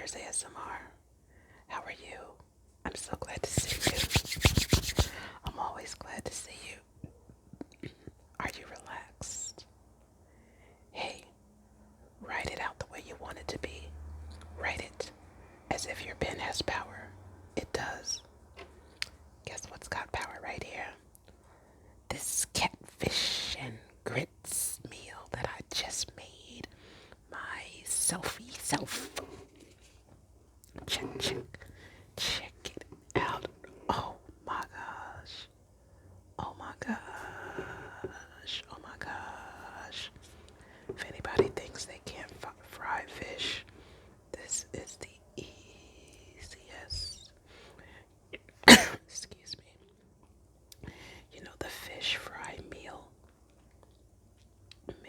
There's ASMR. How are you? I'm so glad to see you. I'm always glad to see you. Are you relaxed? Hey, write it out the way you want it to be. Write it as if your pen has power. It does. Guess what's got power right here? This catfish and grits meal that I just made. My selfie self. Check it out. Oh my gosh. Oh my gosh. Oh my gosh. If anybody thinks they can't fry fish, this is the easiest. Excuse me. You know, the fish fry meal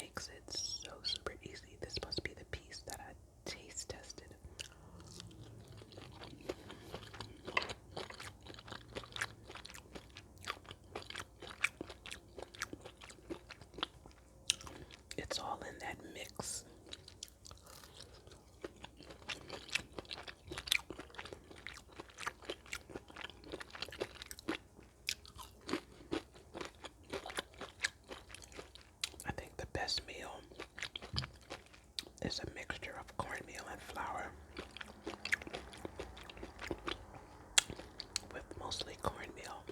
makes it so super easy. This must be the piece that I taste tested. It's all in that mix. I think the best meal is a mixture of cornmeal and flour, with mostly cornmeal.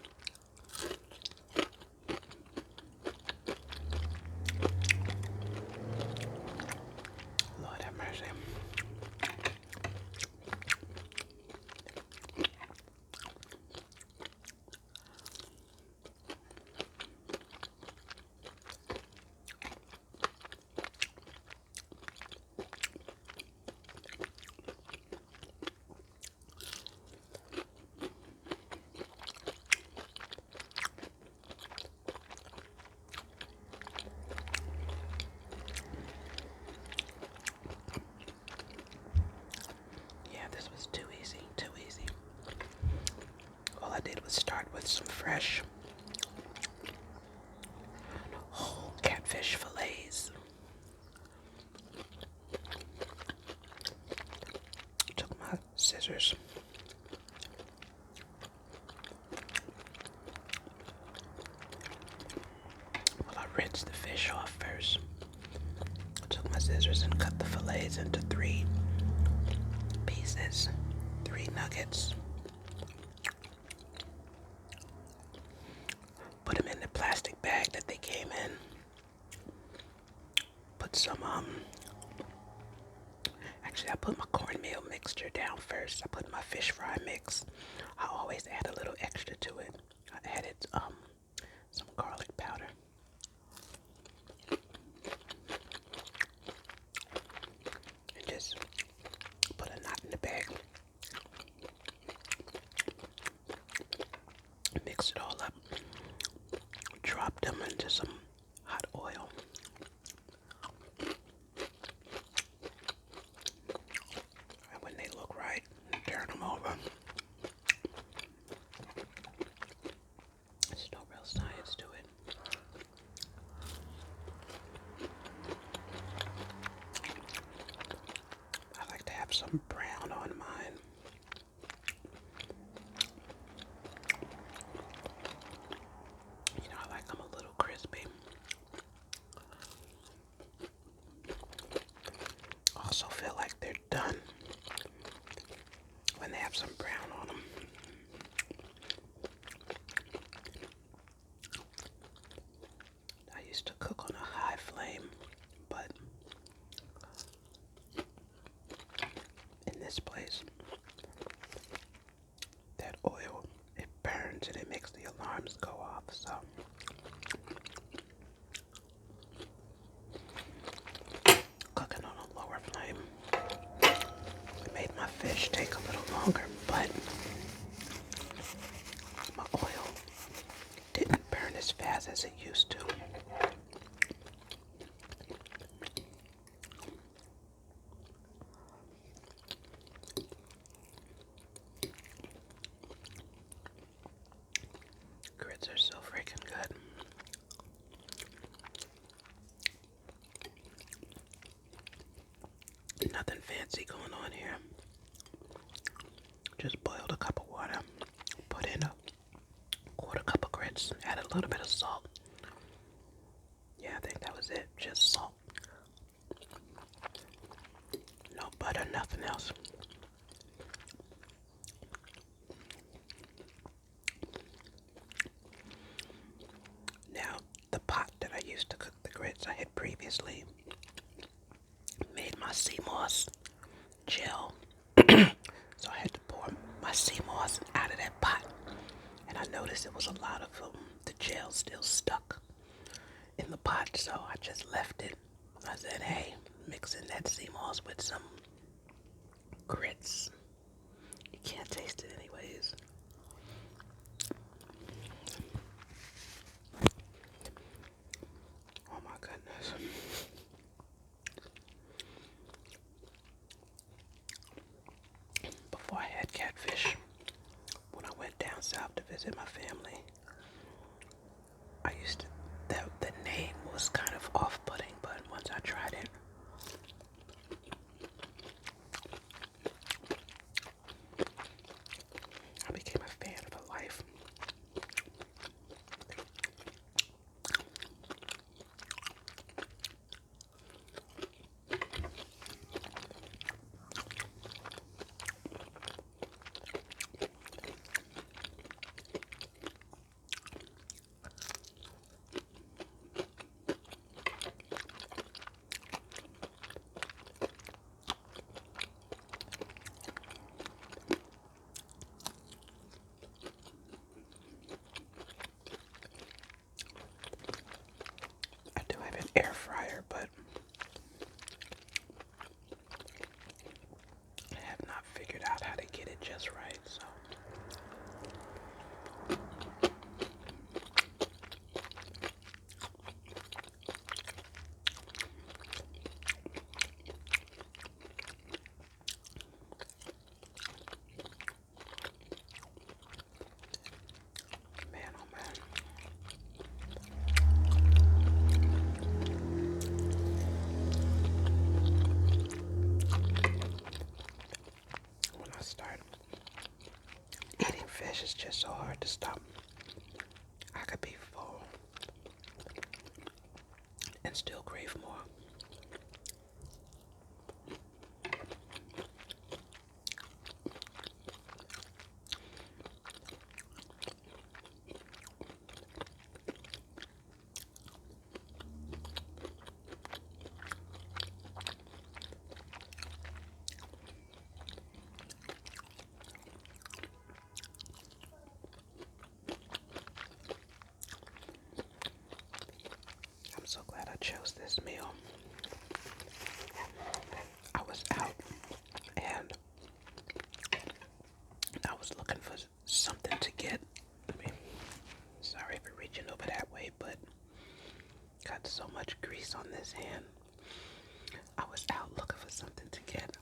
Lord have mercy. Yeah, this was too easy, too easy. All I did was start with some fresh whole catfish fillets. Took my scissors, well, I rinsed the fish off first. I took my scissors and cut the fillets into 3 pieces, 3 nuggets. Put them in the plastic bag that they came in. Put some, actually I put my cornmeal mixture down first. I put my fish fry mix. I always add a little extra to it. I added, some garlic powder. And just put a knot in the bag. Mix it all up. Drop them into some hot oil. And when they look right, turn them over. There's no real science to it. I like to have some brown on mine. You know, I like them a little crispy. Also feel like they're done when they have some brown on them. I used to cook on a high flame, but in this place, that oil, it burns and it makes the alarms go off, so cooking on a lower flame. It made my fish take a little longer, but my oil didn't burn as fast as it used to. Grits are so freaking good. Nothing fancy going on here. Just boiled a cup of water, put in a quarter cup of grits, added a little bit of salt. Yeah, I think that was it. Just salt. No butter, nothing else. Now, the pot that I used to cook the grits, I had previously made my sea moss gel. So I had to pour my sea moss out of that pot. And I noticed there was a lot of the gel still stuck in the pot, so I just left it. I said, hey, mixing that sea moss with some grits. You can't taste it anyways. Oh my goodness. Before I had catfish, when I went down south to visit my family, I used to, the name was kind of off-putting, but once I tried it, I became a fan for life. I do have an air fryer, but I have not figured out how to get it just right, so. Man, oh man. When I start eating fish, it's just so hard to stop. I could be full and still crave more. I'm so glad I chose this meal. I was out and I was looking for something to get. I mean, sorry for reaching over that way, but got so much grease on this hand. I was out looking for something to get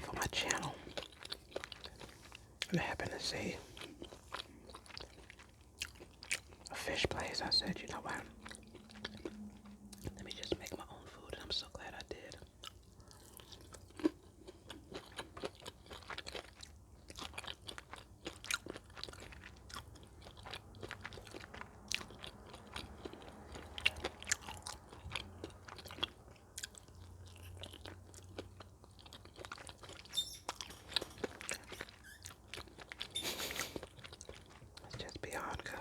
for my channel. And I happened to see a fish place. I said, you know what? Let me just make my own food, and I'm so glad I did. It's just beyond good.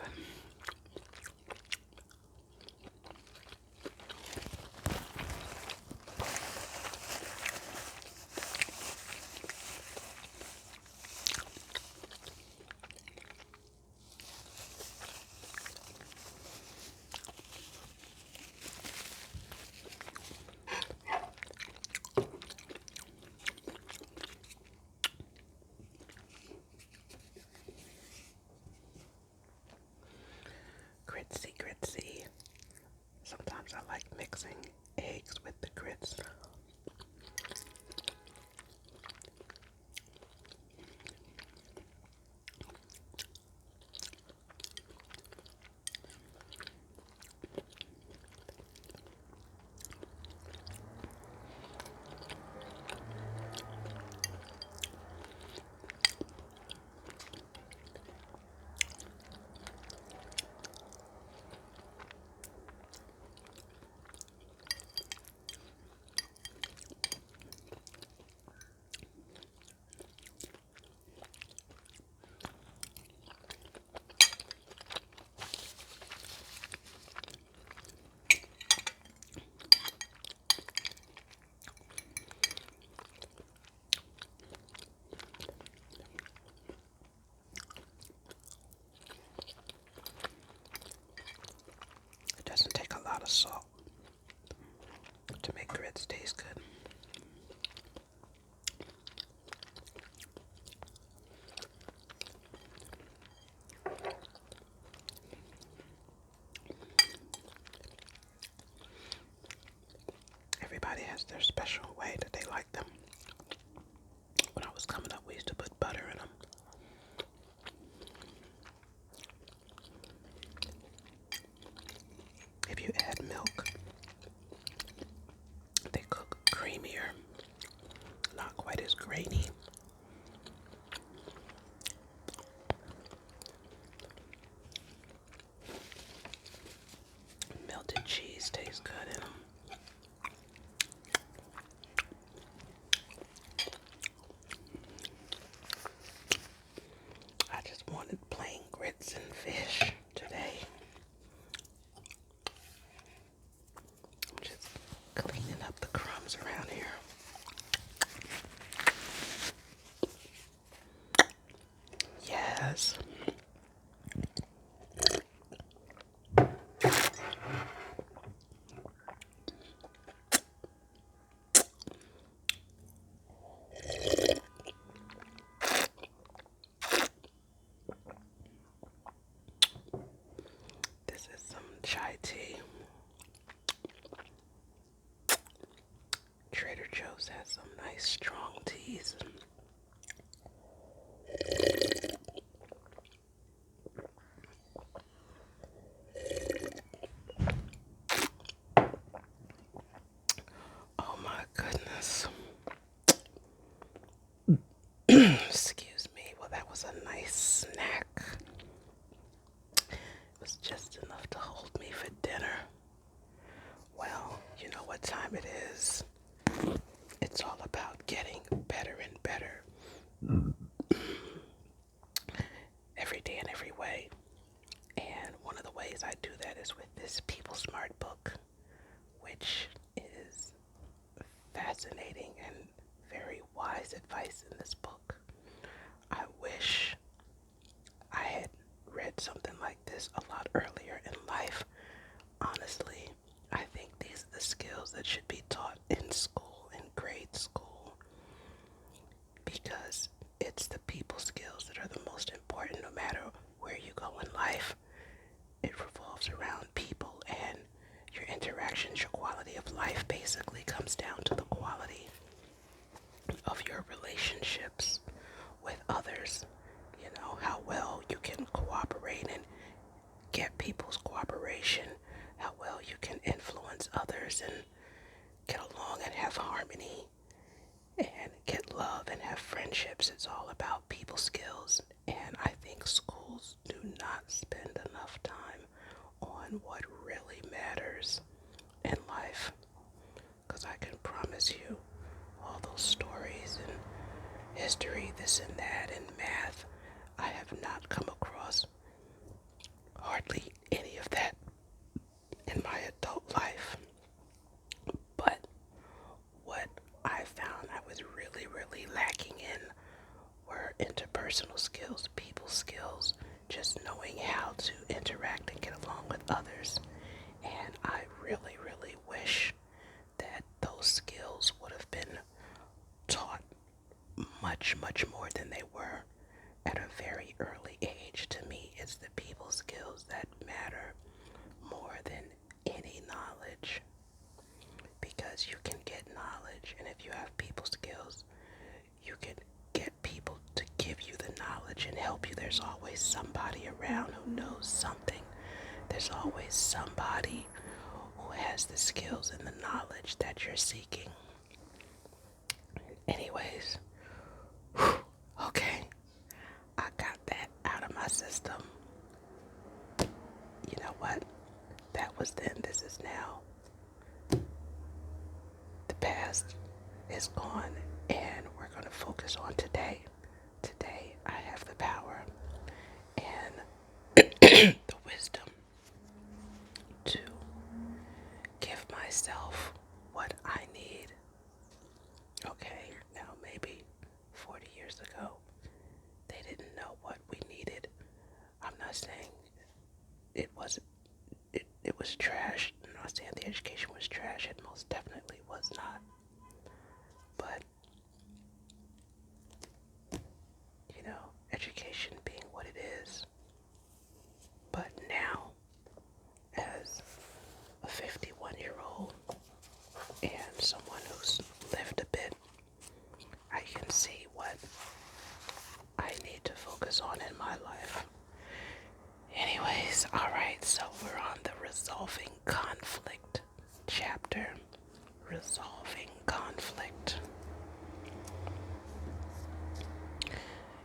their special way that they like them. When I was coming up, we used to put butter in them. If you add milk, they cook creamier, not quite as grainy. Melted cheese tastes good in them. I just wanted plain grits and fish today. I'm just cleaning up the crumbs around here. Yes. This is some chai tea. Trader Joe's has some nice strong teas. Oh my goodness. Excuse me. Well, that was a nice snack. It was just enough to hold me for dinner. Well, you know what time it is. It's all about getting better and better every day in every way. And one of the ways I do that is with this People Smart book, which is fascinating and very wise advice in this book. I wish I had read something like this a lot earlier in life. Honestly, I think these are the skills that should be taught in school, in grade school, because it's the people skills that are the most important no matter where you go in life. It revolves around people, and your interactions, your quality of life basically comes down to the quality of your relationships with others. You know, how well you can cooperate and get people's cooperation, how well you can influence others and get along and have harmony and get love and have friendships. It's all about people skills. And I think schools do not spend enough time on what really matters in life. Because I can promise you, all those stories and history, this and that, and math, I have not come across hardly any of that in my adult life. But what I found I was really, really lacking in were interpersonal skills, people skills, just knowing how to interact and get along with others. And I really, really wish that those skills would have been taught much, much more than they were at a very early age. To me, it's the people skills that matter more than any knowledge, because you can get knowledge, and if you have people skills, you can get people to give you the knowledge and help you. There's always somebody around who knows something. There's always somebody who has the skills and the knowledge that you're seeking. Anyways, okay, I got that out of my system. You know what? That was then, this is now. The past is gone, and we're going to focus on today. Today, I have the power and the wisdom to give myself what I need. Okay, now maybe 40 years ago, they didn't know what we needed. I'm not saying it wasn't, it was trash. I'm not saying the education was trash. It most definitely was not. But, you know, education being what it is. But now, as a 51-year-old and someone who Solving conflict.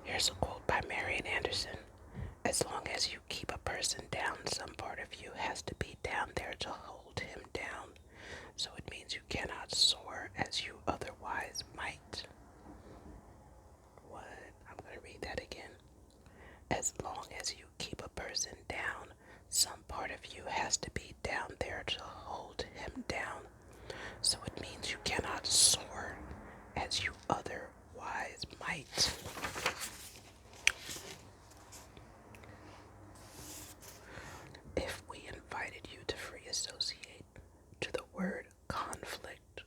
Here's a quote by Marian Anderson. As long as you keep a person down, some part of you has to be down there to hold him down. So it means you cannot soar as you otherwise might. What? I'm going to read that again. As long as you keep a person down, some part of you has to be down there to hold him down. So it means you cannot soar as you otherwise might. If we invited you to free associate to the word conflict,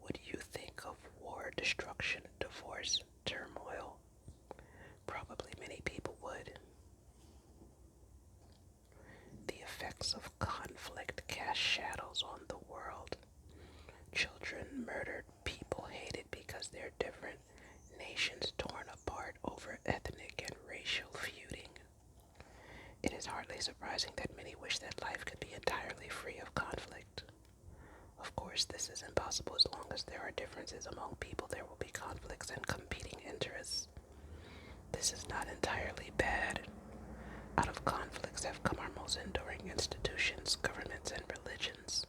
would you think of war, destruction, divorce, turmoil? Probably many people would. The effects of conflict cast shadows on the world. Children murdered, people hated because they're different, nations torn apart over ethnic and racial feuding. It is hardly surprising that many wish that life could be entirely free of conflict. Of course, this is impossible. As long as there are differences among people, there will be conflicts and competing interests. This is not entirely bad. Out of conflicts have come our most enduring institutions, governments, and religions.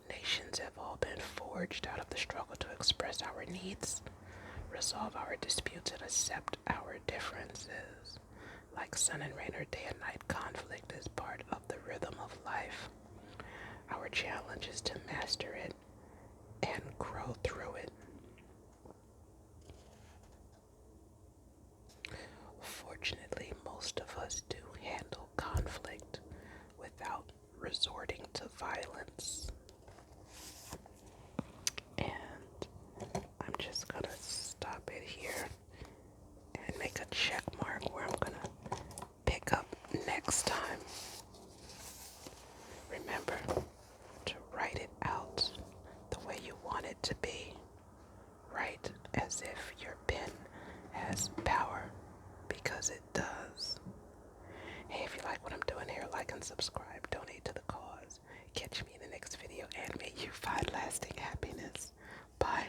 Nations have all been forged out of the struggle to express our needs, resolve our disputes, and accept our differences. Like sun and rain or day and night, conflict is part of the rhythm of life. Our challenge is to master it and grow through it. Fortunately, most of us do handle conflict without resorting to violence. And I'm just gonna stop it here and make a check mark where I'm gonna pick up next time. Remember to write it out the way you want it to be. Write as if your pen has power, because it does. Hey, if you like what I'm doing here, like and subscribe, donate to the cause. Catch me in the next video, and may you find lasting happiness. Bye.